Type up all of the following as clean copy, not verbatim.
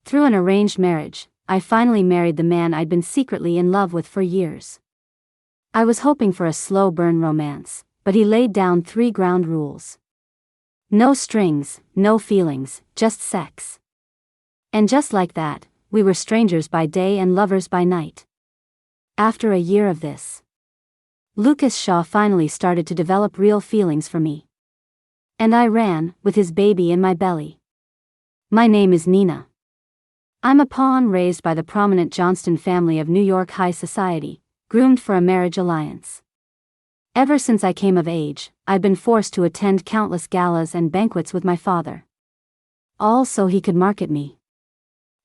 Through an arranged marriage, I finally married the man I'd been secretly in love with for years. I was hoping for a slow burn romance, but he laid down 3 ground rules. No strings, no feelings, just sex. And just like that, we were strangers by day and lovers by night. After a year of this, Lucas Shaw finally started to develop real feelings for me. And I ran, with his baby in my belly. My name is Nina. I'm a pawn raised by the prominent Johnston family of New York high society, groomed for a marriage alliance. Ever since I came of age, I've been forced to attend countless galas and banquets with my father. All so he could market me.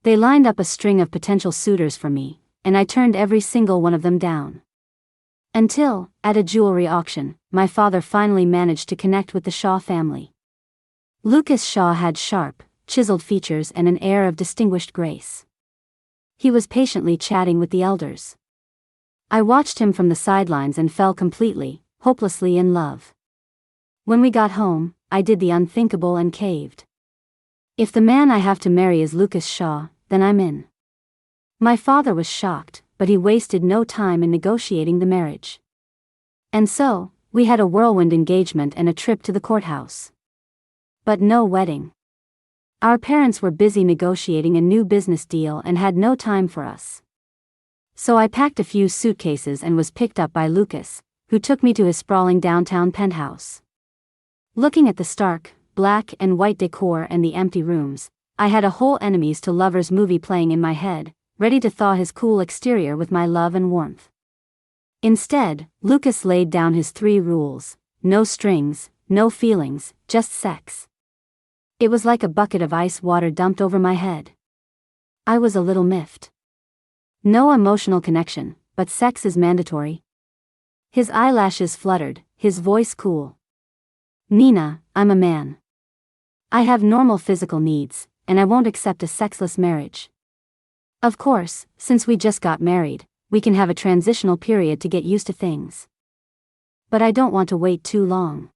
They lined up a string of potential suitors for me, and I turned every single one of them down. Until, at a jewelry auction, my father finally managed to connect with the Shaw family. Lucas Shaw had sharp, chiseled features and an air of distinguished grace. He was patiently chatting with the elders. I watched him from the sidelines and fell completely, hopelessly in love. When we got home, I did the unthinkable and caved. If the man I have to marry is Lucas Shaw, then I'm in. My father was shocked, but he wasted no time in negotiating the marriage. And so, we had a whirlwind engagement and a trip to the courthouse. But no wedding. Our parents were busy negotiating a new business deal and had no time for us. So I packed a few suitcases and was picked up by Lucas, who took me to his sprawling downtown penthouse. Looking at the stark, black and white decor and the empty rooms, I had a whole enemies to lovers movie playing in my head, ready to thaw his cool exterior with my love and warmth. Instead, Lucas laid down his 3 rules: no strings, no feelings, just sex. It was like a bucket of ice water dumped over my head. I was a little miffed. No emotional connection, but sex is mandatory. His eyelashes fluttered, his voice cool. Nina, I'm a man. I have normal physical needs, and I won't accept a sexless marriage. Of course, since we just got married, we can have a transitional period to get used to things. But I don't want to wait too long.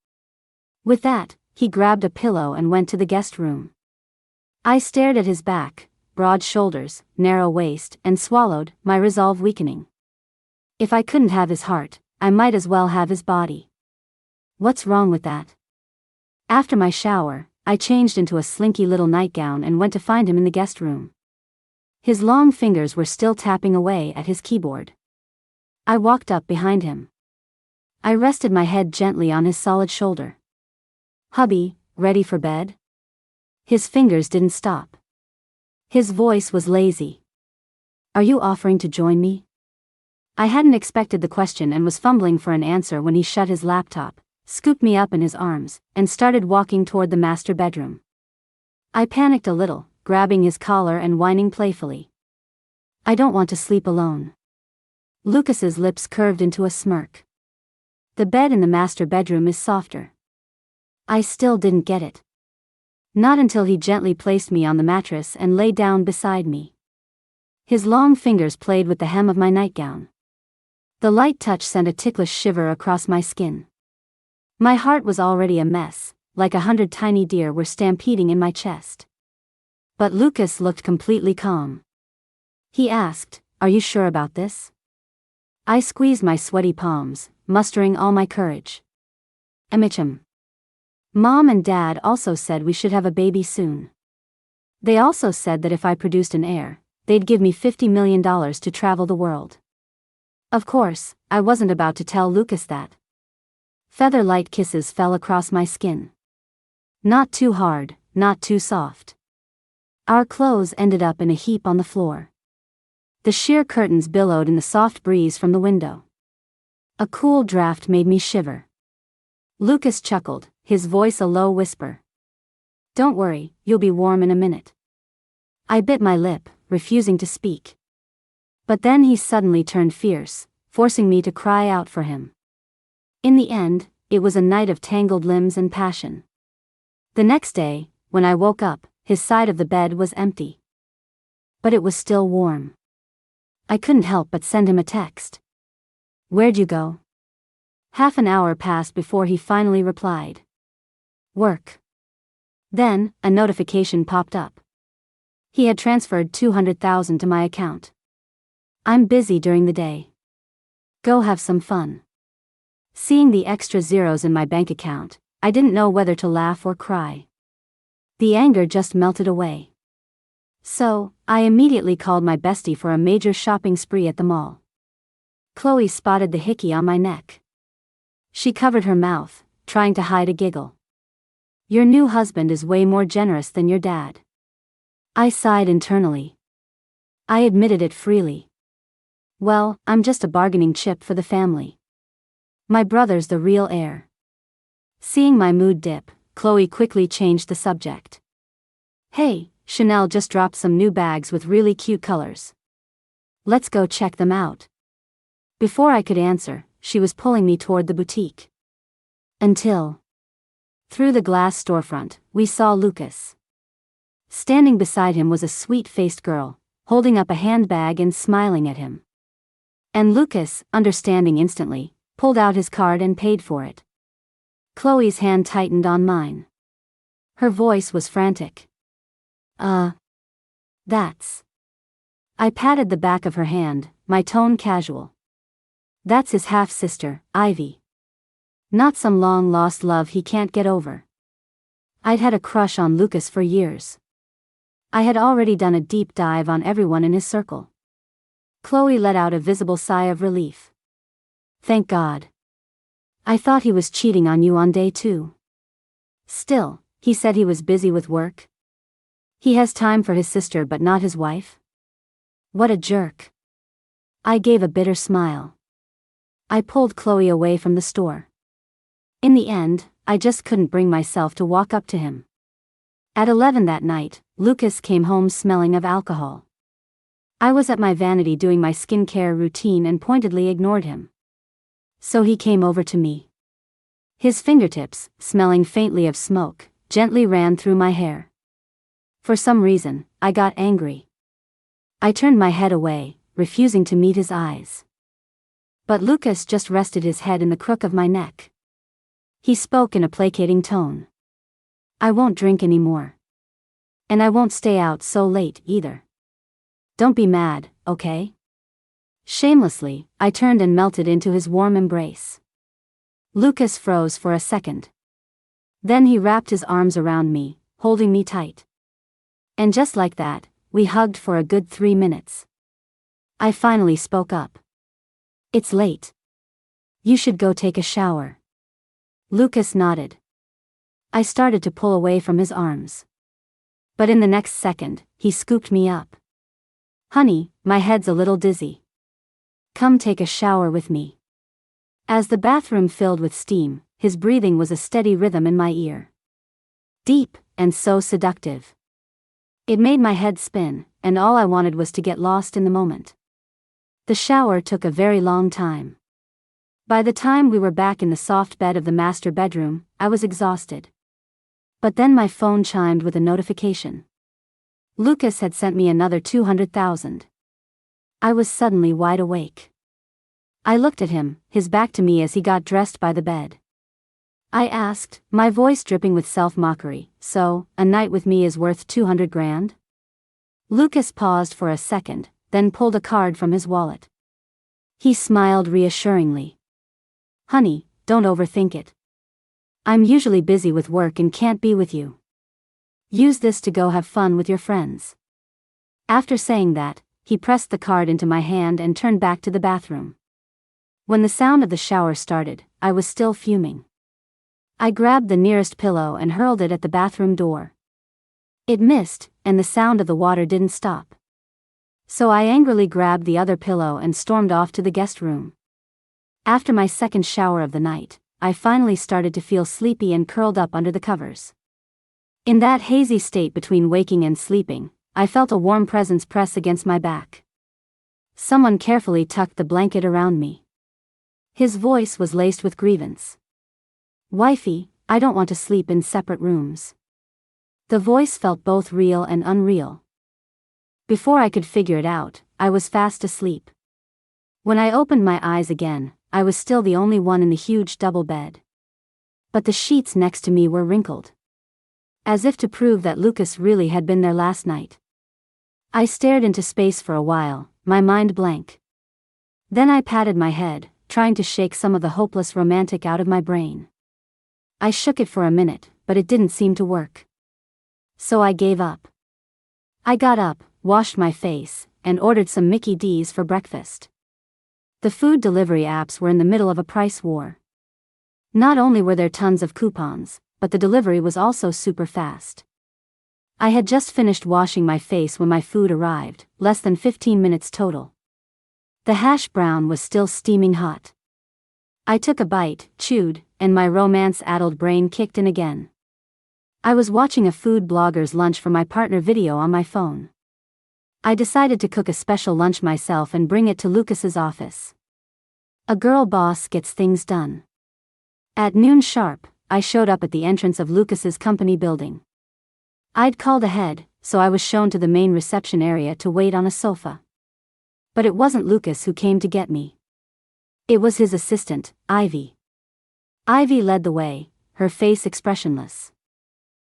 With that, he grabbed a pillow and went to the guest room. I stared at his back, broad shoulders, narrow waist, and swallowed, my resolve weakening. If I couldn't have his heart, I might as well have his body. What's wrong with that? After my shower, I changed into a slinky little nightgown and went to find him in the guest room. His long fingers were still tapping away at his keyboard. I walked up behind him. I rested my head gently on his solid shoulder. "Hubby, ready for bed?" His fingers didn't stop. His voice was lazy. "Are you offering to join me?" I hadn't expected the question and was fumbling for an answer when he shut his laptop, scooped me up in his arms, and started walking toward the master bedroom. I panicked a little, grabbing his collar and whining playfully. "I don't want to sleep alone." Lucas's lips curved into a smirk. "The bed in the master bedroom is softer." I still didn't get it. Not until he gently placed me on the mattress and lay down beside me. His long fingers played with the hem of my nightgown. The light touch sent a ticklish shiver across my skin. My heart was already a mess, like 100 tiny deer were stampeding in my chest. But Lucas looked completely calm. He asked, "Are you sure about this?" I squeezed my sweaty palms, mustering all my courage. "Amicham. Mom and Dad also said we should have a baby soon. They also said that if I produced an heir, they'd give me $50 million to travel the world." Of course, I wasn't about to tell Lucas that. Feather-light kisses fell across my skin. Not too hard, not too soft. Our clothes ended up in a heap on the floor. The sheer curtains billowed in the soft breeze from the window. A cool draft made me shiver. Lucas chuckled, his voice a low whisper. "Don't worry, you'll be warm in a minute." I bit my lip, refusing to speak. But then he suddenly turned fierce, forcing me to cry out for him. In the end, it was a night of tangled limbs and passion. The next day, when I woke up, his side of the bed was empty. But it was still warm. I couldn't help but send him a text. "Where'd you go?" Half an hour passed before he finally replied. "Work." Then, a notification popped up. He had transferred 200,000 to my account. I'm busy during the day. Go have some fun. Seeing the extra zeros in my bank account, I didn't know whether to laugh or cry. The anger just melted away. So, I immediately called my bestie for a major shopping spree at the mall. Chloe spotted the hickey on my neck. She covered her mouth, trying to hide a giggle. Your new husband is way more generous than your dad. I sighed internally. I admitted it freely. Well, I'm just a bargaining chip for the family. My brother's the real heir. Seeing my mood dip, Chloe quickly changed the subject. Hey, Chanel just dropped some new bags with really cute colors. Let's go check them out. Before I could answer, she was pulling me toward the boutique. Until, through the glass storefront, we saw Lucas. Standing beside him was a sweet-faced girl, holding up a handbag and smiling at him. And Lucas, understanding instantly, pulled out his card and paid for it. Chloe's hand tightened on mine. Her voice was frantic. That's... I patted the back of her hand, my tone casual. That's his half-sister, Ivy. Not some long-lost love he can't get over. I'd had a crush on Lucas for years. I had already done a deep dive on everyone in his circle. Chloe let out a visible sigh of relief. Thank God. I thought he was cheating on you on day 2. Still, he said he was busy with work. He has time for his sister but not his wife? What a jerk. I gave a bitter smile. I pulled Chloe away from the store. In the end, I just couldn't bring myself to walk up to him. At 11 that night, Lucas came home smelling of alcohol. I was at my vanity doing my skincare routine and pointedly ignored him. So he came over to me. His fingertips, smelling faintly of smoke, gently ran through my hair. For some reason, I got angry. I turned my head away, refusing to meet his eyes. But Lucas just rested his head in the crook of my neck. He spoke in a placating tone. I won't drink anymore. And I won't stay out so late, either. Don't be mad, okay? Shamelessly, I turned and melted into his warm embrace. Lucas froze for a second. Then he wrapped his arms around me, holding me tight. And just like that, we hugged for a good 3 minutes. I finally spoke up. It's late. You should go take a shower. Lucas nodded. I started to pull away from his arms. But in the next second, he scooped me up. Honey, my head's a little dizzy. Come take a shower with me. As the bathroom filled with steam, his breathing was a steady rhythm in my ear. Deep, and so seductive. It made my head spin, and all I wanted was to get lost in the moment. The shower took a very long time. By the time we were back in the soft bed of the master bedroom, I was exhausted. But then my phone chimed with a notification. Lucas had sent me another 200,000. I was suddenly wide awake. I looked at him, his back to me as he got dressed by the bed. I asked, my voice dripping with self-mockery, so, a night with me is worth 200 grand? Lucas paused for a second, then pulled a card from his wallet. He smiled reassuringly. Honey, don't overthink it. I'm usually busy with work and can't be with you. Use this to go have fun with your friends. After saying that, he pressed the card into my hand and turned back to the bathroom. When the sound of the shower started, I was still fuming. I grabbed the nearest pillow and hurled it at the bathroom door. It missed, and the sound of the water didn't stop. So I angrily grabbed the other pillow and stormed off to the guest room. After my second shower of the night, I finally started to feel sleepy and curled up under the covers. In that hazy state between waking and sleeping, I felt a warm presence press against my back. Someone carefully tucked the blanket around me. His voice was laced with grievance. Wifey, I don't want to sleep in separate rooms. The voice felt both real and unreal. Before I could figure it out, I was fast asleep. When I opened my eyes again, I was still the only one in the huge double bed. But the sheets next to me were wrinkled. As if to prove that Lucas really had been there last night. I stared into space for a while, my mind blank. Then I patted my head, trying to shake some of the hopeless romantic out of my brain. I shook it for a minute, but it didn't seem to work. So I gave up. I got up, washed my face, and ordered some Mickey D's for breakfast. The food delivery apps were in the middle of a price war. Not only were there tons of coupons, but the delivery was also super fast. I had just finished washing my face when my food arrived, less than 15 minutes total. The hash brown was still steaming hot. I took a bite, chewed, and my romance-addled brain kicked in again. I was watching a food blogger's lunch for my partner video on my phone. I decided to cook a special lunch myself and bring it to Lucas's office. A girl boss gets things done. At noon sharp, I showed up at the entrance of Lucas's company building. I'd called ahead, so I was shown to the main reception area to wait on a sofa. But it wasn't Lucas who came to get me. It was his assistant, Ivy. Ivy led the way, her face expressionless.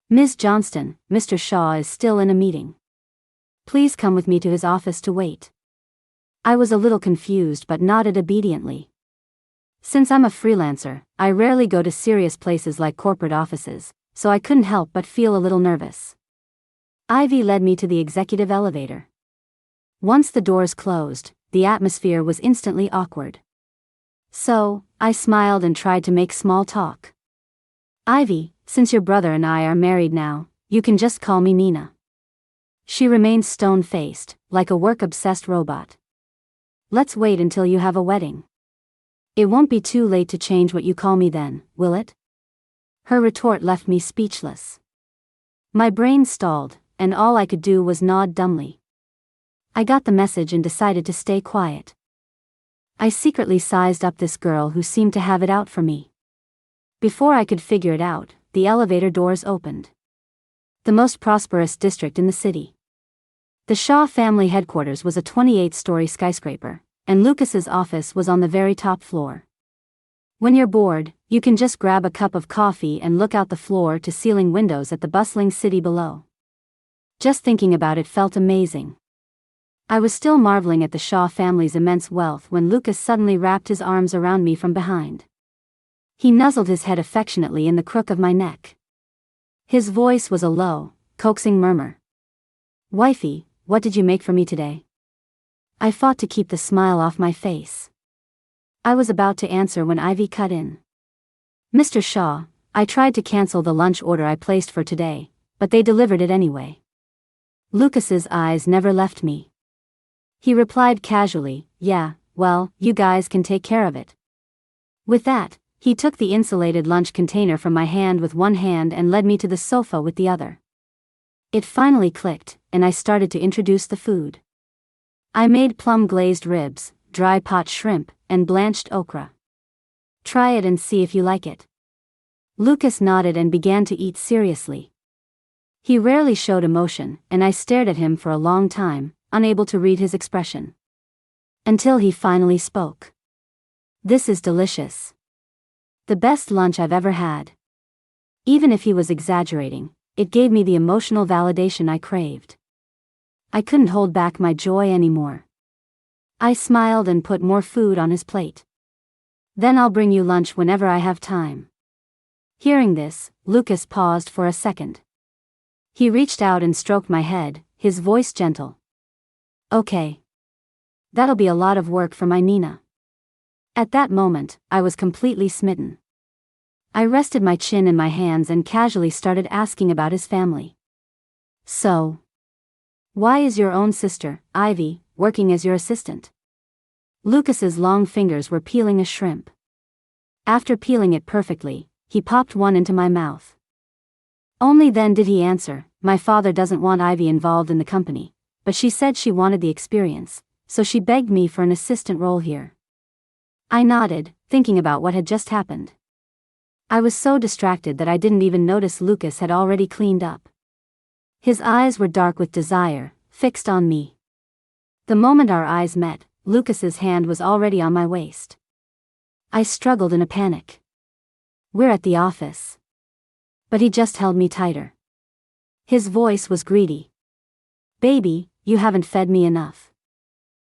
"Ms. Johnston, Mr. Shaw is still in a meeting. Please come with me to his office to wait." I was a little confused but nodded obediently. Since I'm a freelancer, I rarely go to serious places like corporate offices, so I couldn't help but feel a little nervous. Ivy led me to the executive elevator. Once the doors closed, the atmosphere was instantly awkward. So, I smiled and tried to make small talk. "Ivy, since your brother and I are married now, you can just call me Nina." She remained stone-faced, like a work-obsessed robot. "Let's wait until you have a wedding. It won't be too late to change what you call me then, will it?" Her retort left me speechless. My brain stalled, and all I could do was nod dumbly. I got the message and decided to stay quiet. I secretly sized up this girl who seemed to have it out for me. Before I could figure it out, the elevator doors opened. The most prosperous district in the city. The Shaw family headquarters was a 28-story skyscraper, and Lucas's office was on the very top floor. When you're bored, you can just grab a cup of coffee and look out the floor-to-ceiling windows at the bustling city below. Just thinking about it felt amazing. I was still marveling at the Shaw family's immense wealth when Lucas suddenly wrapped his arms around me from behind. He nuzzled his head affectionately in the crook of my neck. His voice was a low, coaxing murmur. "Wifey, what did you make for me today?" I fought to keep the smile off my face. I was about to answer when Ivy cut in. "Mr. Shaw, I tried to cancel the lunch order I placed for today, but they delivered it anyway." Lucas's eyes never left me. He replied casually, "Yeah, well, you guys can take care of it." With that, he took the insulated lunch container from my hand with one hand and led me to the sofa with the other. It finally clicked, and I started to introduce the food. I made plum-glazed ribs, dry pot shrimp, and blanched okra. "Try it and see if you like it." Lucas nodded and began to eat seriously. He rarely showed emotion, and I stared at him for a long time, unable to read his expression. Until he finally spoke. "This is delicious. The best lunch I've ever had." Even if he was exaggerating, it gave me the emotional validation I craved. I couldn't hold back my joy anymore. I smiled and put more food on his plate. "Then I'll bring you lunch whenever I have time." Hearing this, Lucas paused for a second. He reached out and stroked my head, his voice gentle. "Okay. That'll be a lot of work for my Nina." At that moment, I was completely smitten. I rested my chin in my hands and casually started asking about his family. "So, why is your own sister, Ivy, working as your assistant?" Lucas's long fingers were peeling a shrimp. After peeling it perfectly, he popped one into my mouth. Only then did he answer, "My father doesn't want Ivy involved in the company, but she said she wanted the experience, so she begged me for an assistant role here." I nodded, thinking about what had just happened. I was so distracted that I didn't even notice Lucas had already cleaned up. His eyes were dark with desire, fixed on me. The moment our eyes met, Lucas's hand was already on my waist. I struggled in a panic. "We're at the office." But he just held me tighter. His voice was greedy. "Baby, you haven't fed me enough."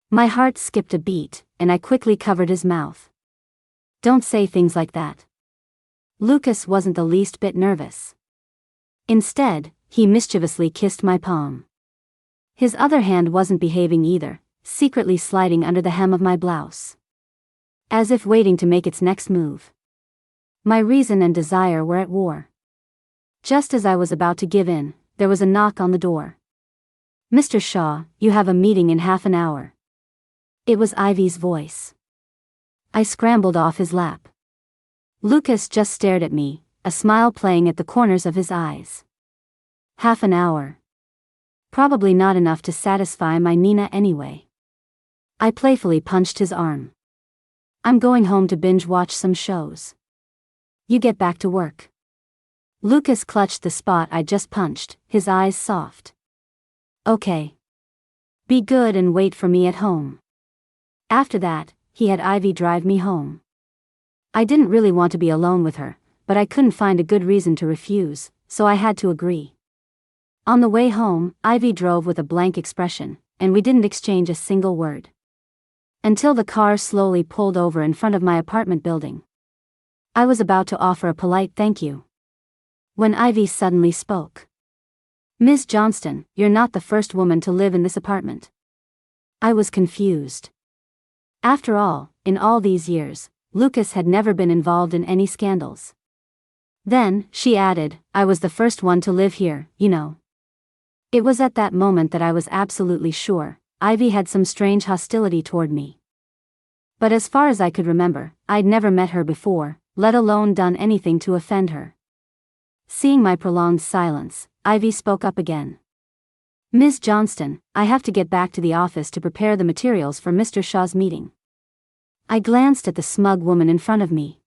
My heart skipped a beat, and I quickly covered his mouth. "Don't say things like that." Lucas wasn't the least bit nervous. Instead, he mischievously kissed my palm. His other hand wasn't behaving either, secretly sliding under the hem of my blouse, as if waiting to make its next move. My reason and desire were at war. Just as I was about to give in, there was a knock on the door. "Mr. Shaw, you have a meeting in half an hour." It was Ivy's voice. I scrambled off his lap. Lucas just stared at me, a smile playing at the corners of his eyes. Half an hour. Probably not enough to satisfy my Nina anyway. I playfully punched his arm. "I'm going home to binge watch some shows. You get back to work." Lucas clutched the spot I just punched, his eyes soft. "Okay. Be good and wait for me at home." After that, he had Ivy drive me home. I didn't really want to be alone with her, but I couldn't find a good reason to refuse, so I had to agree. On the way home, Ivy drove with a blank expression, and we didn't exchange a single word. Until the car slowly pulled over in front of my apartment building. I was about to offer a polite thank you, when Ivy suddenly spoke. "Ms. Johnston, you're not the first woman to live in this apartment." I was confused. After all, in all these years, Lucas had never been involved in any scandals. Then, she added, "I was the first one to live here, you know." It was at that moment that I was absolutely sure Ivy had some strange hostility toward me. But as far as I could remember, I'd never met her before, let alone done anything to offend her. Seeing my prolonged silence, Ivy spoke up again. "Ms. Johnston, I have to get back to the office to prepare the materials for Mr. Shaw's meeting." I glanced at the smug woman in front of me.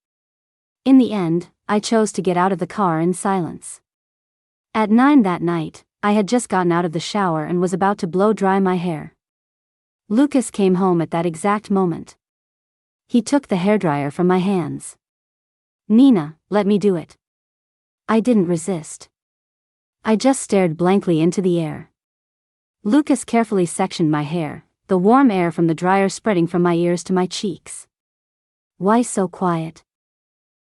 In the end, I chose to get out of the car in silence. At 9 that night, I had just gotten out of the shower and was about to blow dry my hair. Lucas came home at that exact moment. He took the hairdryer from my hands. "Nina, let me do it." I didn't resist. I just stared blankly into the air. Lucas carefully sectioned my hair, the warm air from the dryer spreading from my ears to my cheeks. "Why so quiet?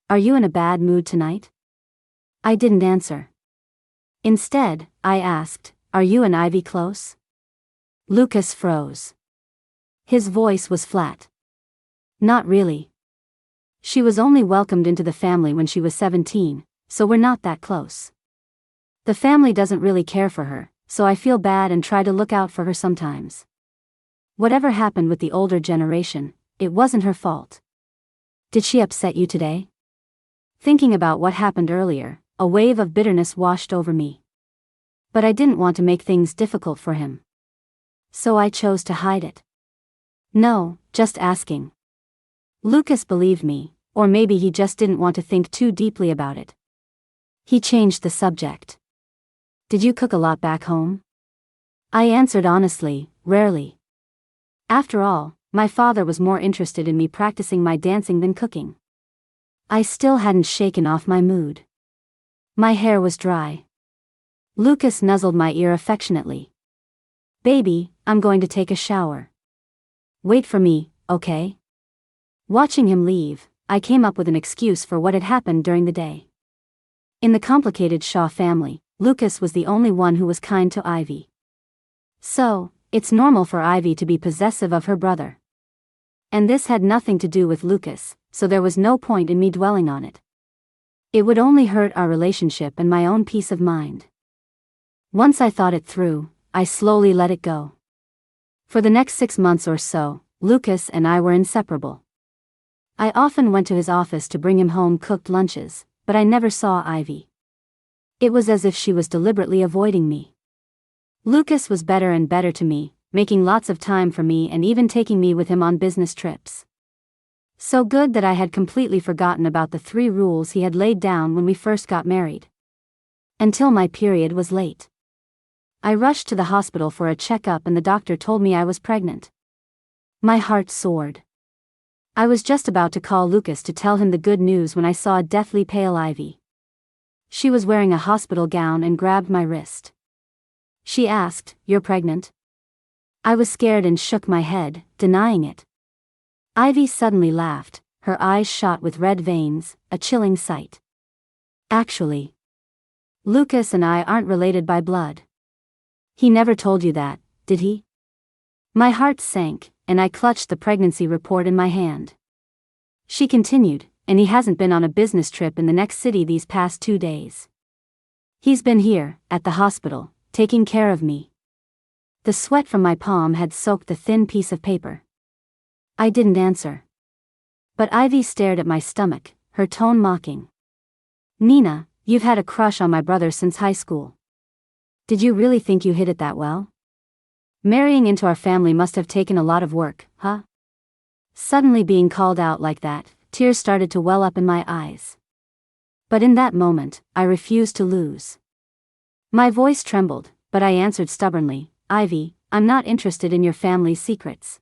Are you in a bad mood tonight?" I didn't answer. Instead, I asked, "Are you and Ivy close?" Lucas froze. His voice was flat. "Not really. She was only welcomed into the family when she was 17, so we're not that close. The family doesn't really care for her, so I feel bad and try to look out for her sometimes. Whatever happened with the older generation, it wasn't her fault." "Did she upset you today?" Thinking about what happened earlier, a wave of bitterness washed over me. But I didn't want to make things difficult for him. So I chose to hide it. "No, just asking." Lucas believed me, or maybe he just didn't want to think too deeply about it. He changed the subject. "Did you cook a lot back home?" I answered honestly, "Rarely." After all, my father was more interested in me practicing my dancing than cooking. I still hadn't shaken off my mood. My hair was dry. Lucas nuzzled my ear affectionately. "Baby, I'm going to take a shower. Wait for me, okay?" Watching him leave, I came up with an excuse for what had happened during the day. In the complicated Shaw family, Lucas was the only one who was kind to Ivy. So, it's normal for Ivy to be possessive of her brother. And this had nothing to do with Lucas, so there was no point in me dwelling on it. It would only hurt our relationship and my own peace of mind. Once I thought it through, I slowly let it go. For the next 6 months or so, Lucas and I were inseparable. I often went to his office to bring him home cooked lunches, but I never saw Ivy. It was as if she was deliberately avoiding me. Lucas was better and better to me, making lots of time for me and even taking me with him on business trips. So good that I had completely forgotten about the 3 rules he had laid down when we first got married. Until my period was late. I rushed to the hospital for a checkup and the doctor told me I was pregnant. My heart soared. I was just about to call Lucas to tell him the good news when I saw a deathly pale Ivy. She was wearing a hospital gown and grabbed my wrist. She asked, "You're pregnant?" I was scared and shook my head, denying it. Ivy suddenly laughed, her eyes shot with red veins, a chilling sight. Actually, Lucas and I aren't related by blood. He never told you that, did he? My heart sank, and I clutched the pregnancy report in my hand. She continued, and he hasn't been on a business trip in the next city these past 2 days. He's been here, at the hospital, taking care of me. The sweat from my palm had soaked the thin piece of paper. I didn't answer. But Ivy stared at my stomach, her tone mocking. Nina, you've had a crush on my brother since high school. Did you really think you hid it that well? Marrying into our family must have taken a lot of work, huh? Suddenly being called out like that, tears started to well up in my eyes. But in that moment, I refused to lose. My voice trembled, but I answered stubbornly, Ivy, I'm not interested in your family's secrets.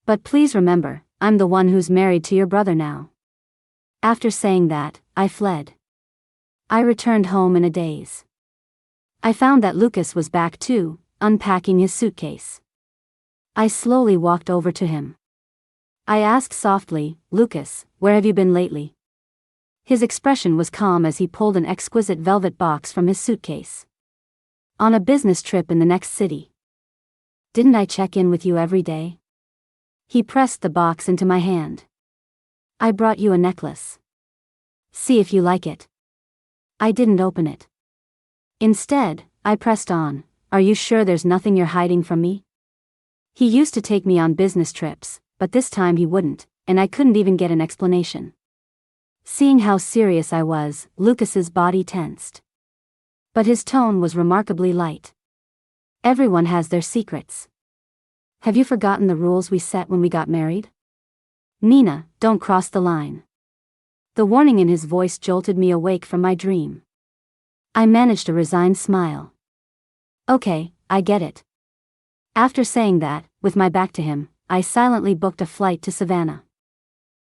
But please remember, I'm the one who's married to your brother now. After saying that, I fled. I returned home in a daze. I found that Lucas was back too, unpacking his suitcase. I slowly walked over to him. I asked softly, Lucas, where have you been lately? His expression was calm as he pulled an exquisite velvet box from his suitcase. On a business trip in the next city. Didn't I check in with you every day? He pressed the box into my hand. I brought you a necklace. See if you like it. I didn't open it. Instead, I pressed on, are you sure there's nothing you're hiding from me? He used to take me on business trips, but this time he wouldn't, and I couldn't even get an explanation. Seeing how serious I was, Lucas's body tensed. But his tone was remarkably light. Everyone has their secrets. Have you forgotten the rules we set when we got married? Nina, don't cross the line. The warning in his voice jolted me awake from my dream. I managed a resigned smile. Okay, I get it. After saying that, with my back to him, I silently booked a flight to Savannah.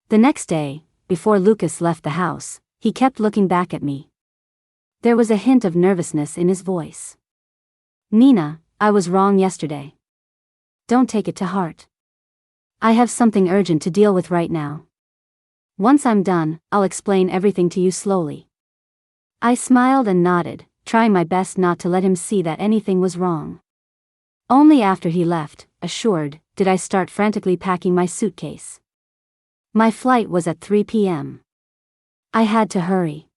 The next day, before Lucas left the house, he kept looking back at me. There was a hint of nervousness in his voice. Nina, I was wrong yesterday. Don't take it to heart. I have something urgent to deal with right now. Once I'm done, I'll explain everything to you slowly. I smiled and nodded, trying my best not to let him see that anything was wrong. Only after he left, assured, did I start frantically packing my suitcase. My flight was at 3 p.m. I had to hurry.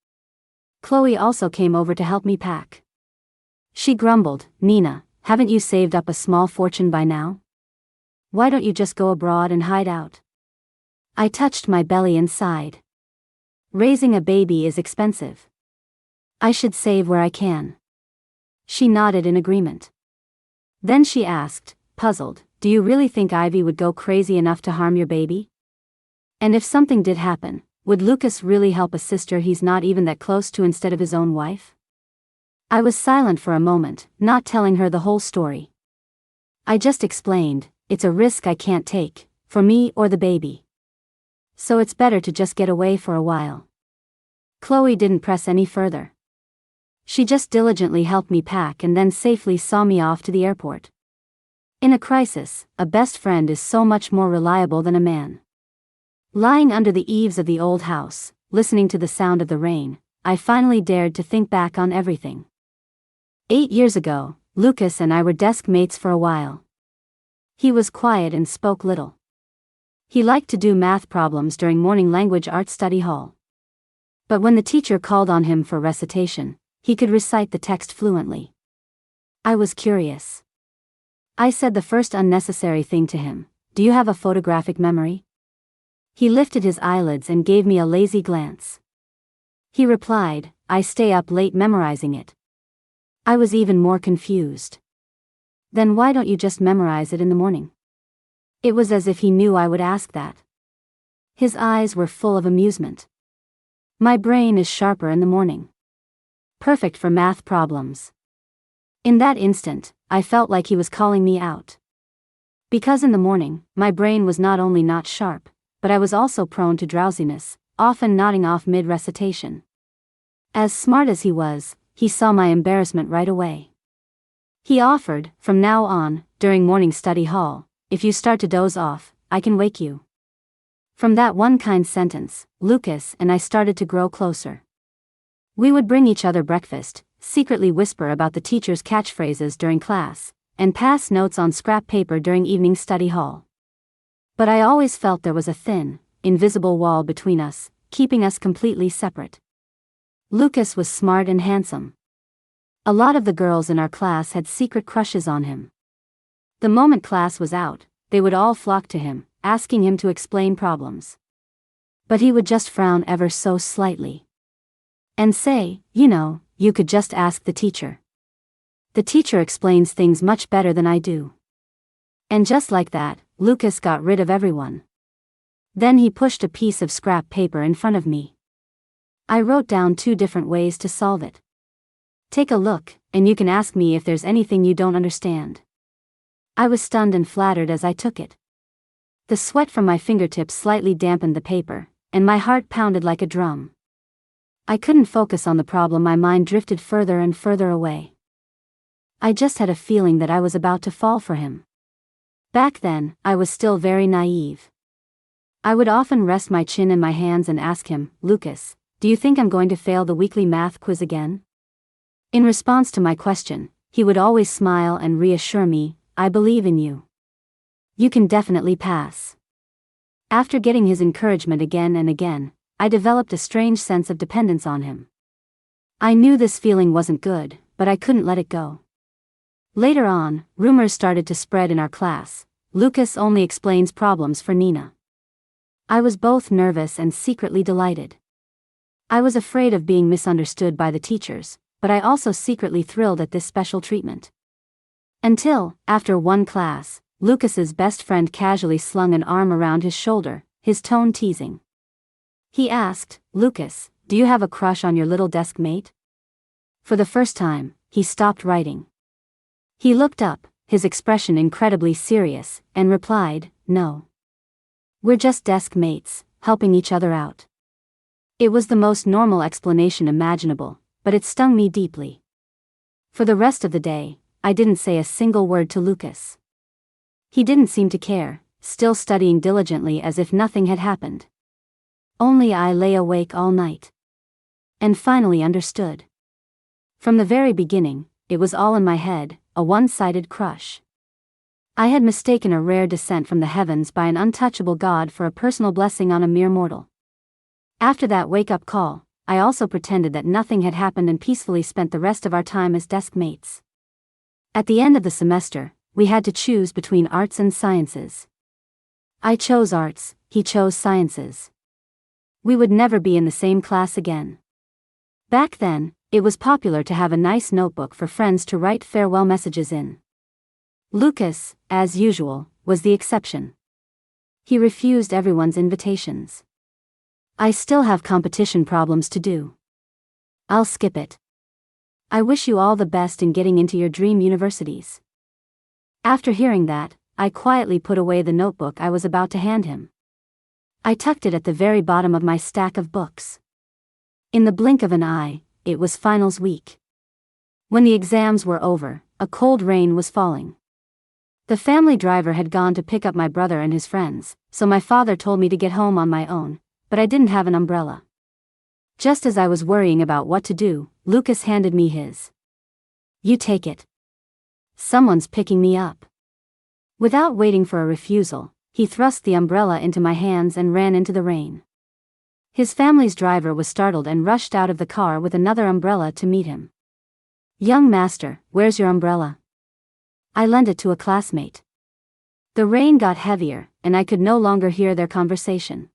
Chloe also came over to help me pack. She grumbled, Nina, haven't you saved up a small fortune by now? Why don't you just go abroad and hide out? I touched my belly and sighed. Raising a baby is expensive. I should save where I can. She nodded in agreement. Then she asked, puzzled, do you really think Ivy would go crazy enough to harm your baby? And if something did happen, would Lucas really help a sister he's not even that close to instead of his own wife? I was silent for a moment, not telling her the whole story. I just explained, it's a risk I can't take, for me or the baby. So it's better to just get away for a while. Chloe didn't press any further. She just diligently helped me pack and then safely saw me off to the airport. In a crisis, a best friend is so much more reliable than a man. Lying under the eaves of the old house, listening to the sound of the rain, I finally dared to think back on everything. 8 years ago, Lucas and I were desk mates for a while. He was quiet and spoke little. He liked to do math problems during morning language arts study hall. But when the teacher called on him for recitation, he could recite the text fluently. I was curious. I said the first unnecessary thing to him, do you have a photographic memory? He lifted his eyelids and gave me a lazy glance. He replied, I stay up late memorizing it. I was even more confused. Then why don't you just memorize it in the morning? It was as if he knew I would ask that. His eyes were full of amusement. My brain is sharper in the morning. Perfect for math problems. In that instant, I felt like he was calling me out. Because in the morning, my brain was not only not sharp, but I was also prone to drowsiness, often nodding off mid-recitation. As smart as he was, he saw my embarrassment right away. He offered, from now on, during morning study hall, if you start to doze off, I can wake you. From that one kind sentence, Lucas and I started to grow closer. We would bring each other breakfast, secretly whisper about the teacher's catchphrases during class, and pass notes on scrap paper during evening study hall. But I always felt there was a thin, invisible wall between us, keeping us completely separate. Lucas was smart and handsome. A lot of the girls in our class had secret crushes on him. The moment class was out, they would all flock to him, asking him to explain problems. But he would just frown ever so slightly. And say, you could just ask the teacher. The teacher explains things much better than I do. And just like that, Lucas got rid of everyone. Then he pushed a piece of scrap paper in front of me. I wrote down 2 different ways to solve it. Take a look, and you can ask me if there's anything you don't understand. I was stunned and flattered as I took it. The sweat from my fingertips slightly dampened the paper, and my heart pounded like a drum. I couldn't focus on the problem, my mind drifted further and further away. I just had a feeling that I was about to fall for him. Back then, I was still very naive. I would often rest my chin in my hands and ask him, Lucas, do you think I'm going to fail the weekly math quiz again? In response to my question, he would always smile and reassure me, I believe in you. You can definitely pass. After getting his encouragement again and again, I developed a strange sense of dependence on him. I knew this feeling wasn't good, but I couldn't let it go. Later on, rumors started to spread in our class. Lucas only explains problems for Nina. I was both nervous and secretly delighted. I was afraid of being misunderstood by the teachers, but I also secretly thrilled at this special treatment. Until, after one class, Lucas's best friend casually slung an arm around his shoulder, his tone teasing. He asked, Lucas, do you have a crush on your little desk mate? For the first time, he stopped writing. He looked up, his expression incredibly serious, and replied, no. We're just desk mates, helping each other out. It was the most normal explanation imaginable, but it stung me deeply. For the rest of the day, I didn't say a single word to Lucas. He didn't seem to care, still studying diligently as if nothing had happened. Only I lay awake all night. And finally understood. From the very beginning, it was all in my head, a one-sided crush. I had mistaken a rare descent from the heavens by an untouchable god for a personal blessing on a mere mortal. After that wake-up call, I also pretended that nothing had happened and peacefully spent the rest of our time as desk mates. At the end of the semester, we had to choose between arts and sciences. I chose arts, he chose sciences. We would never be in the same class again. Back then, it was popular to have a nice notebook for friends to write farewell messages in. Lucas, as usual, was the exception. He refused everyone's invitations. I still have competition problems to do. I'll skip it. I wish you all the best in getting into your dream universities. After hearing that, I quietly put away the notebook I was about to hand him. I tucked it at the very bottom of my stack of books. In the blink of an eye, it was finals week. When the exams were over, a cold rain was falling. The family driver had gone to pick up my brother and his friends, so my father told me to get home on my own, but I didn't have an umbrella. Just as I was worrying about what to do, Lucas handed me his. You take it. Someone's picking me up. Without waiting for a refusal, he thrust the umbrella into my hands and ran into the rain. His family's driver was startled and rushed out of the car with another umbrella to meet him. Young master, where's your umbrella? I lent it to a classmate. The rain got heavier, and I could no longer hear their conversation.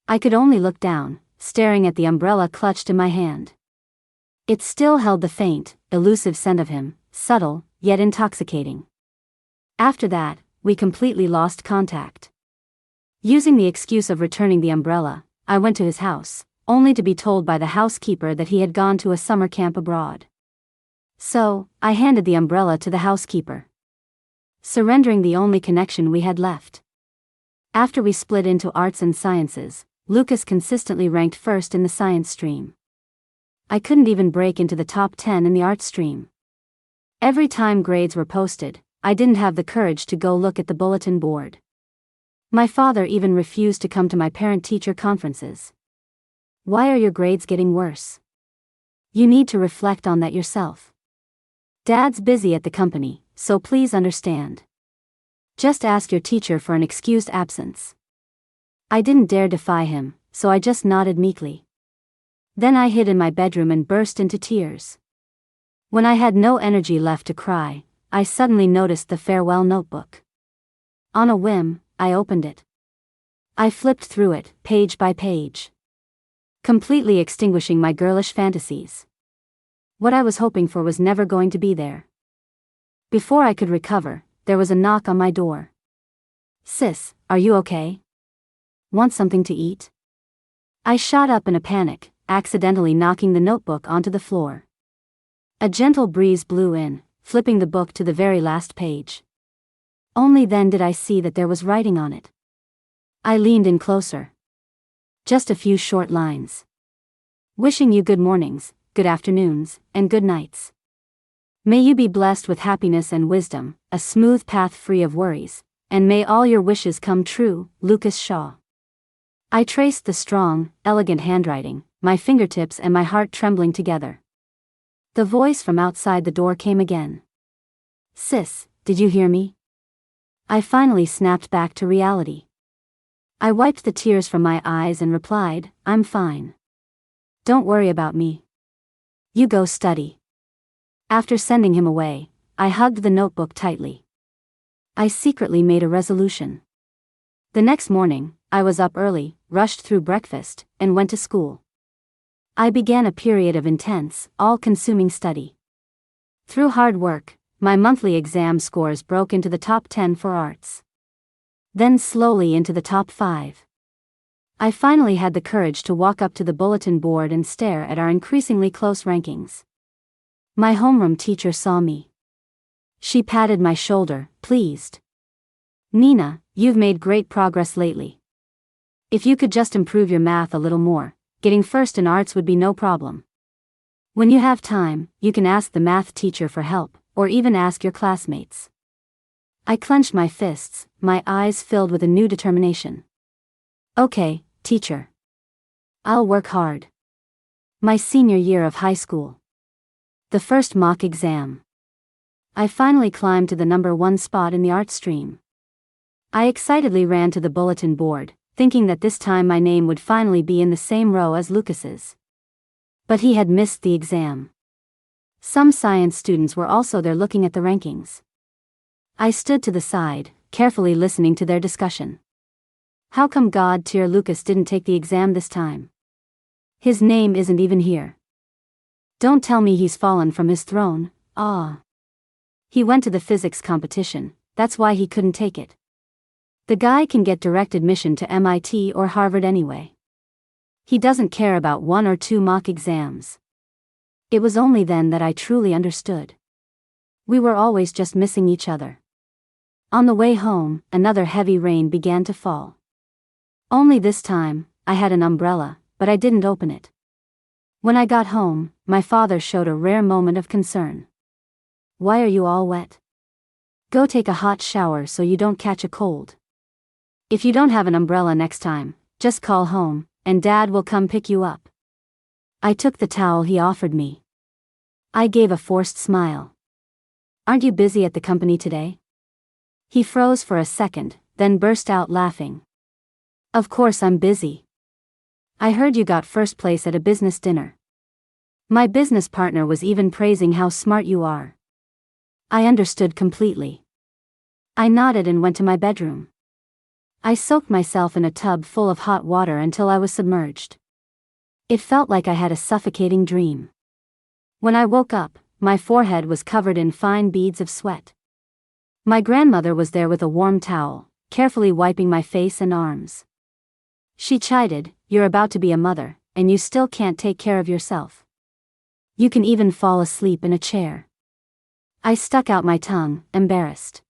I could only look down, staring at the umbrella clutched in my hand. It still held the faint, elusive scent of him, subtle, yet intoxicating. After that, we completely lost contact. Using the excuse of returning the umbrella, I went to his house, only to be told by the housekeeper that he had gone to a summer camp abroad. So, I handed the umbrella to the housekeeper, surrendering the only connection we had left. After we split into arts and sciences, Lucas consistently ranked first in the science stream. I couldn't even break into the top 10 in the arts stream. Every time grades were posted, I didn't have the courage to go look at the bulletin board. My father even refused to come to my parent-teacher conferences. Why are your grades getting worse? You need to reflect on that yourself. Dad's busy at the company, so please understand. Just ask your teacher for an excused absence. I didn't dare defy him, so I just nodded meekly. Then I hid in my bedroom and burst into tears. When I had no energy left to cry, I suddenly noticed the farewell notebook. On a whim, I opened it. I flipped through it, page by page, completely extinguishing my girlish fantasies. What I was hoping for was never going to be there. Before I could recover, there was a knock on my door. "Sis, are you okay? Want something to eat?" I shot up in a panic, accidentally knocking the notebook onto the floor. A gentle breeze blew in, flipping the book to the very last page. Only then did I see that there was writing on it. I leaned in closer. Just a few short lines. "Wishing you good mornings, good afternoons, and good nights. May you be blessed with happiness and wisdom, a smooth path free of worries, and may all your wishes come true, Lucas Shaw." I traced the strong, elegant handwriting, my fingertips and my heart trembling together. The voice from outside the door came again. "Sis, did you hear me?" I finally snapped back to reality. I wiped the tears from my eyes and replied, "I'm fine. Don't worry about me. You go study." After sending him away, I hugged the notebook tightly. I secretly made a resolution. The next morning, I was up early, rushed through breakfast, and went to school. I began a period of intense, all-consuming study. Through hard work, my monthly exam scores broke into the top 10 for arts. Then slowly into the top 5. I finally had the courage to walk up to the bulletin board and stare at our increasingly close rankings. My homeroom teacher saw me. She patted my shoulder, pleased. "Nina, you've made great progress lately. If you could just improve your math a little more, getting first in arts would be no problem. When you have time, you can ask the math teacher for help, or even ask your classmates." I clenched my fists, my eyes filled with a new determination. "Okay, teacher. I'll work hard." My senior year of high school. The first mock exam. I finally climbed to the number 1 spot in the art stream. I excitedly ran to the bulletin board, thinking that this time my name would finally be in the same row as Lucas's. But he had missed the exam. Some science students were also there looking at the rankings. I stood to the side, carefully listening to their discussion. "How come God-tier Lucas didn't take the exam this time? His name isn't even here. Don't tell me he's fallen from his throne." He went to the physics competition, that's why he couldn't take it. The guy can get direct admission to MIT or Harvard anyway. He doesn't care about 1 or 2 mock exams. It was only then that I truly understood. We were always just missing each other. On the way home, another heavy rain began to fall. Only this time, I had an umbrella, but I didn't open it. When I got home, my father showed a rare moment of concern. "Why are you all wet? Go take a hot shower so you don't catch a cold. If you don't have an umbrella next time, just call home, and Dad will come pick you up." I took the towel he offered me. I gave a forced smile. "Aren't you busy at the company today?" He froze for a second, then burst out laughing. "Of course I'm busy. I heard you got first place at a business dinner. My business partner was even praising how smart you are." I understood completely. I nodded and went to my bedroom. I soaked myself in a tub full of hot water until I was submerged. It felt like I had a suffocating dream. When I woke up, my forehead was covered in fine beads of sweat. My grandmother was there with a warm towel, carefully wiping my face and arms. She chided, "You're about to be a mother, and you still can't take care of yourself. You can even fall asleep in a chair." I stuck out my tongue, embarrassed.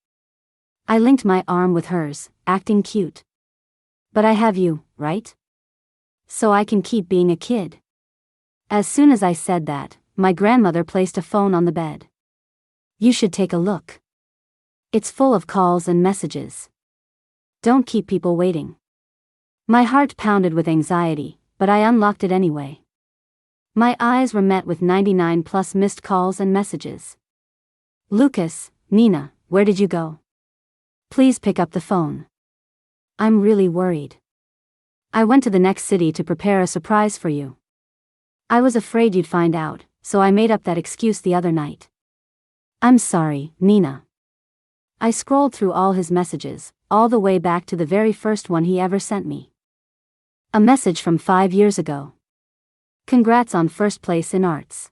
I linked my arm with hers, acting cute. "But I have you, right? So I can keep being a kid." As soon as I said that, my grandmother placed a phone on the bed. "You should take a look." It's full of calls and messages. Don't keep people waiting. My heart pounded with anxiety, but I unlocked it anyway. My eyes were met with 99 plus missed calls and messages. Lucas, Nina, where did you go? Please pick up the phone. I'm really worried. I went to the next city to prepare a surprise for you. I was afraid you'd find out, so I made up that excuse the other night. I'm sorry, Nina. I scrolled through all his messages, all the way back to the very first one he ever sent me. A message from 5 years ago. Congrats on first place in arts.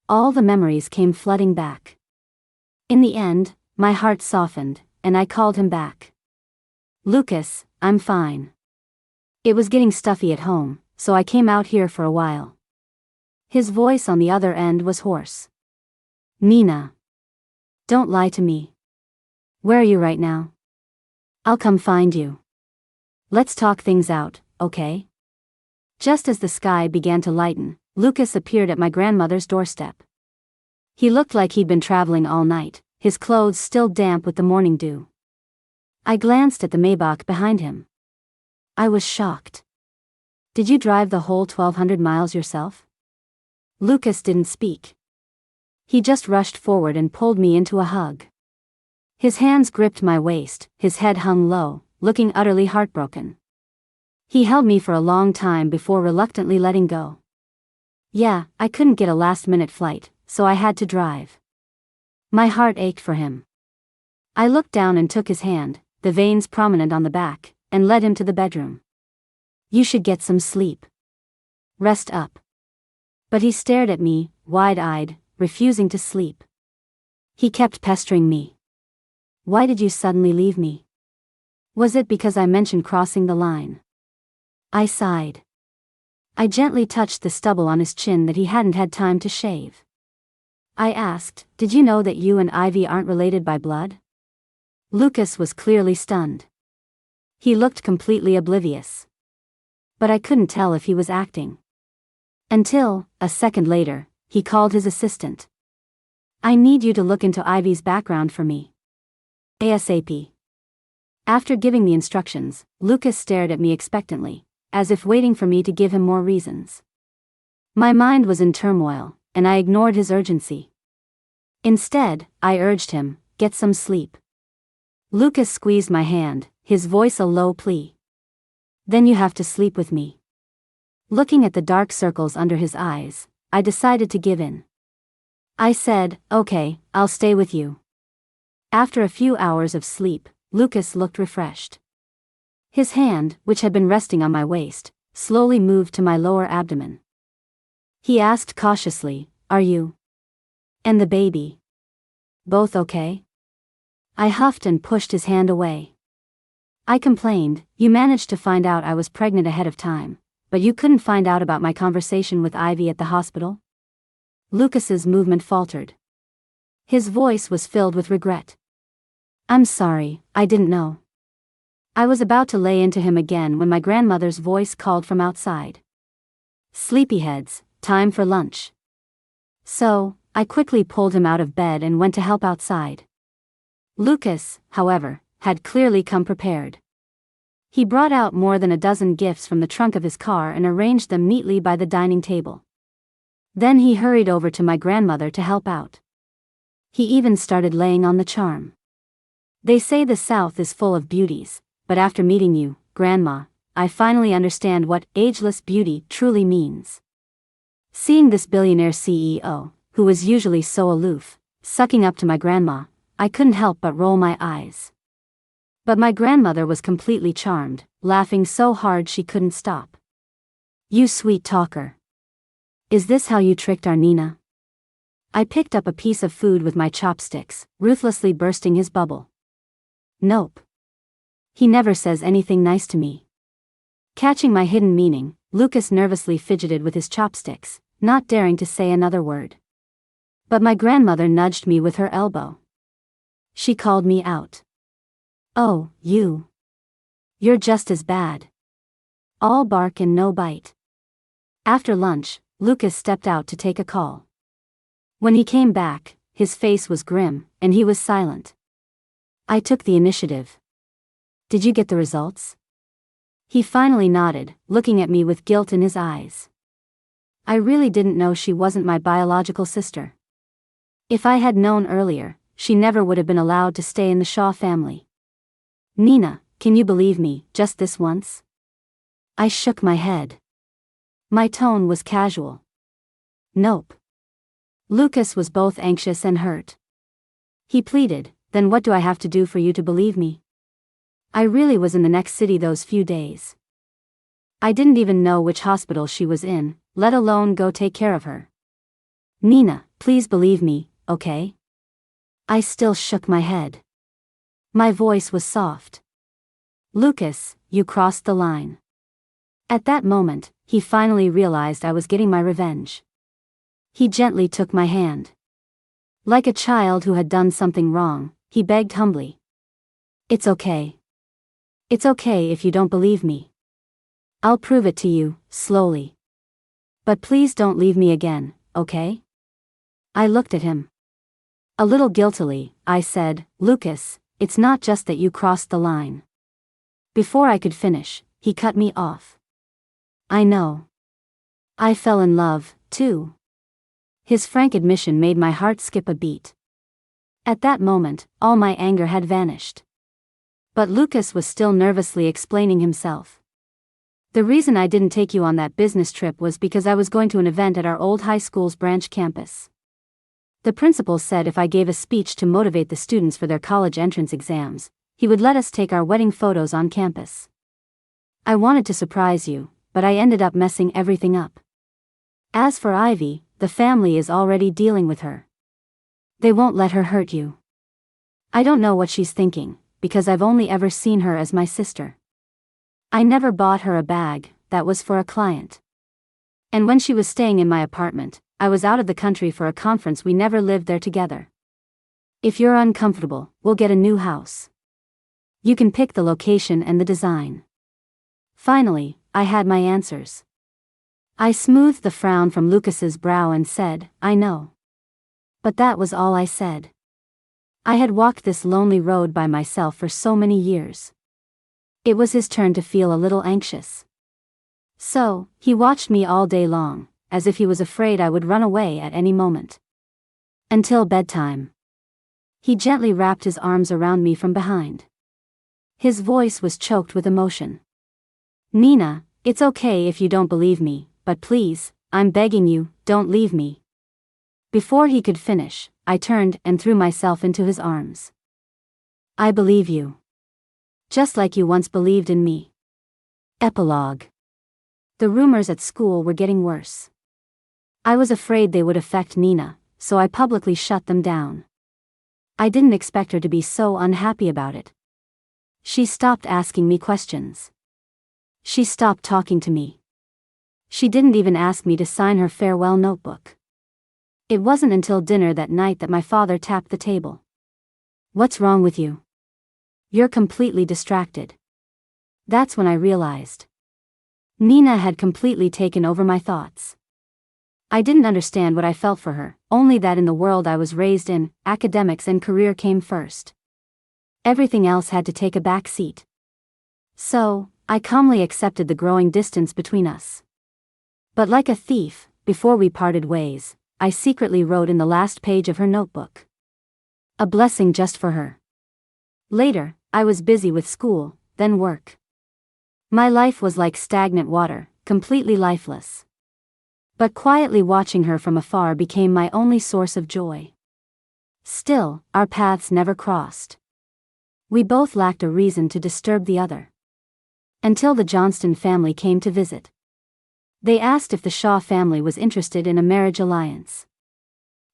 All the memories came flooding back. In the end, my heart softened, and I called him back. Lucas, I'm fine. It was getting stuffy at home, so I came out here for a while. His voice on the other end was hoarse. Nina. Don't lie to me. Where are you right now? I'll come find you. Let's talk things out, okay? Just as the sky began to lighten, Lucas appeared at my grandmother's doorstep. He looked like he'd been traveling all night, his clothes still damp with the morning dew. I glanced at the Maybach behind him. I was shocked. Did you drive the whole 1,200 miles yourself? Lucas didn't speak. He just rushed forward and pulled me into a hug. His hands gripped my waist, his head hung low, looking utterly heartbroken. He held me for a long time before reluctantly letting go. Yeah, I couldn't get a last-minute flight, so I had to drive. My heart ached for him. I looked down and took his hand, the veins prominent on the back, and led him to the bedroom. You should get some sleep. Rest up. But he stared at me, wide-eyed, refusing to sleep. He kept pestering me. Why did you suddenly leave me? Was it because I mentioned crossing the line? I sighed. I gently touched the stubble on his chin that he hadn't had time to shave. I asked, did you know that you and Ivy aren't related by blood? Lucas was clearly stunned. He looked completely oblivious. But I couldn't tell if he was acting. Until, a second later, he called his assistant. I need you to look into Ivy's background for me. ASAP. After giving the instructions, Lucas stared at me expectantly, as if waiting for me to give him more reasons. My mind was in turmoil, and I ignored his urgency. Instead, I urged him, get some sleep. Lucas squeezed my hand, his voice a low plea. Then you have to sleep with me. Looking at the dark circles under his eyes, I decided to give in. I said, okay, I'll stay with you. After a few hours of sleep, Lucas looked refreshed. His hand, which had been resting on my waist, slowly moved to my lower abdomen. He asked cautiously, are you? And the baby? Both okay? I huffed and pushed his hand away. I complained, you managed to find out I was pregnant ahead of time, but you couldn't find out about my conversation with Ivy at the hospital? Lucas's movement faltered. His voice was filled with regret. I'm sorry, I didn't know. I was about to lay into him again when my grandmother's voice called from outside. Sleepyheads, time for lunch. So, I quickly pulled him out of bed and went to help outside. Lucas, however, had clearly come prepared. He brought out more than a dozen gifts from the trunk of his car and arranged them neatly by the dining table. Then he hurried over to my grandmother to help out. He even started laying on the charm. They say the South is full of beauties, but after meeting you, Grandma, I finally understand what ageless beauty truly means. Seeing this billionaire CEO, who was usually so aloof, sucking up to my grandma, I couldn't help but roll my eyes. But my grandmother was completely charmed, laughing so hard she couldn't stop. You sweet talker. Is this how you tricked our Nina? I picked up a piece of food with my chopsticks, ruthlessly bursting his bubble. Nope. He never says anything nice to me. Catching my hidden meaning, Lucas nervously fidgeted with his chopsticks, not daring to say another word. But my grandmother nudged me with her elbow. She called me out. Oh, you. You're just as bad. All bark and no bite. After lunch, Lucas stepped out to take a call. When he came back, his face was grim, and he was silent. I took the initiative. Did you get the results? He finally nodded, looking at me with guilt in his eyes. I really didn't know she wasn't my biological sister. If I had known earlier, she never would have been allowed to stay in the Shaw family. Nina, can you believe me, just this once? I shook my head. My tone was casual. Nope. Lucas was both anxious and hurt. He pleaded, then what do I have to do for you to believe me? I really was in the next city those few days. I didn't even know which hospital she was in, let alone go take care of her. Nina, please believe me, okay? I still shook my head. My voice was soft. Lucas, you crossed the line. At that moment, he finally realized I was getting my revenge. He gently took my hand. Like a child who had done something wrong, he begged humbly. It's okay. It's okay if you don't believe me. I'll prove it to you, slowly. But please don't leave me again, okay? I looked at him. A little guiltily, I said, Lucas, it's not just that you crossed the line. Before I could finish, he cut me off. I know. I fell in love, too. His frank admission made my heart skip a beat. At that moment, all my anger had vanished. But Lucas was still nervously explaining himself. The reason I didn't take you on that business trip was because I was going to an event at our old high school's branch campus. The principal said if I gave a speech to motivate the students for their college entrance exams, he would let us take our wedding photos on campus. I wanted to surprise you, but I ended up messing everything up. As for Ivy, the family is already dealing with her. They won't let her hurt you. I don't know what she's thinking, because I've only ever seen her as my sister. I never bought her a bag, that was for a client. And when she was staying in my apartment, I was out of the country for a conference. We never lived there together. If you're uncomfortable, we'll get a new house. You can pick the location and the design. Finally, I had my answers. I smoothed the frown from Lucas's brow and said, I know. But that was all I said. I had walked this lonely road by myself for so many years. It was his turn to feel a little anxious. So, he watched me all day long, as if he was afraid I would run away at any moment. Until bedtime. He gently wrapped his arms around me from behind. His voice was choked with emotion. Nina, it's okay if you don't believe me, but please, I'm begging you, don't leave me. Before he could finish, I turned and threw myself into his arms. I believe you. Just like you once believed in me. Epilogue. The rumors at school were getting worse. I was afraid they would affect Nina, so I publicly shut them down. I didn't expect her to be so unhappy about it. She stopped asking me questions. She stopped talking to me. She didn't even ask me to sign her farewell notebook. It wasn't until dinner that night that my father tapped the table. What's wrong with you? You're completely distracted. That's when I realized. Nina had completely taken over my thoughts. I didn't understand what I felt for her, only that in the world I was raised in, academics and career came first. Everything else had to take a back seat. So, I calmly accepted the growing distance between us. But like a thief, before we parted ways, I secretly wrote in the last page of her notebook. A blessing just for her. Later, I was busy with school, then work. My life was like stagnant water, completely lifeless. But quietly watching her from afar became my only source of joy. Still, our paths never crossed. We both lacked a reason to disturb the other. Until the Johnston family came to visit. They asked if the Shaw family was interested in a marriage alliance.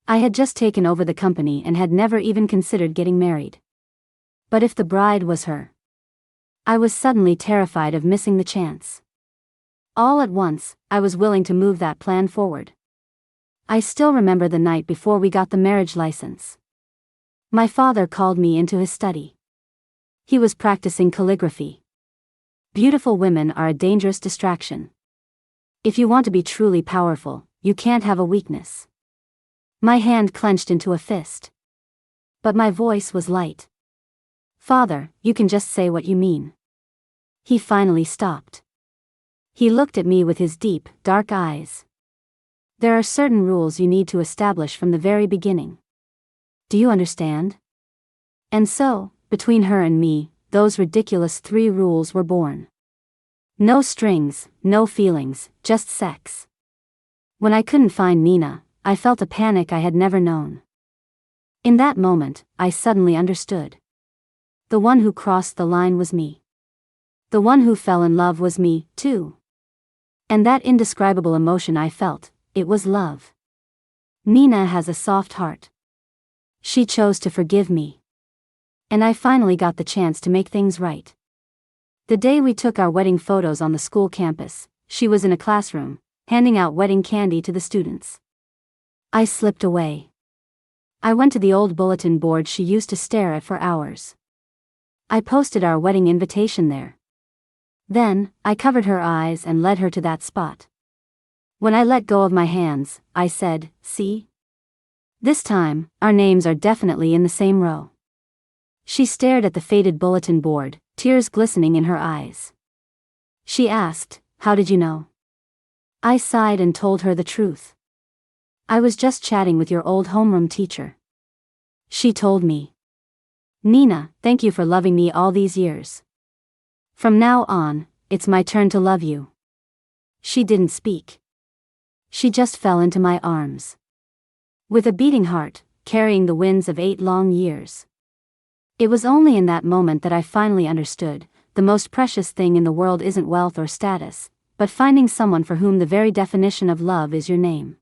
I had just taken over the company and had never even considered getting married. But if the bride was her, I was suddenly terrified of missing the chance. All at once, I was willing to move that plan forward. I still remember the night before we got the marriage license. My father called me into his study. He was practicing calligraphy. Beautiful women are a dangerous distraction. If you want to be truly powerful, you can't have a weakness. My hand clenched into a fist. But my voice was light. Father, you can just say what you mean. He finally stopped. He looked at me with his deep, dark eyes. There are certain rules you need to establish from the very beginning. Do you understand? And so, between her and me, those ridiculous 3 rules were born. No strings, no feelings, just sex. When I couldn't find Nina, I felt a panic I had never known. In that moment, I suddenly understood. The one who crossed the line was me. The one who fell in love was me, too. And that indescribable emotion I felt, it was love. Nina has a soft heart. She chose to forgive me. And I finally got the chance to make things right. The day we took our wedding photos on the school campus, she was in a classroom, handing out wedding candy to the students. I slipped away. I went to the old bulletin board she used to stare at for hours. I posted our wedding invitation there. Then, I covered her eyes and led her to that spot. When I let go of my hands, I said, "See? This time, our names are definitely in the same row." She stared at the faded bulletin board, tears glistening in her eyes. She asked, "How did you know?" I sighed and told her the truth. "I was just chatting with your old homeroom teacher." She told me, "Nina, thank you for loving me all these years. From now on, it's my turn to love you." She didn't speak. She just fell into my arms. With a beating heart, carrying the winds of 8 long years. It was only in that moment that I finally understood, the most precious thing in the world isn't wealth or status, but finding someone for whom the very definition of love is your name.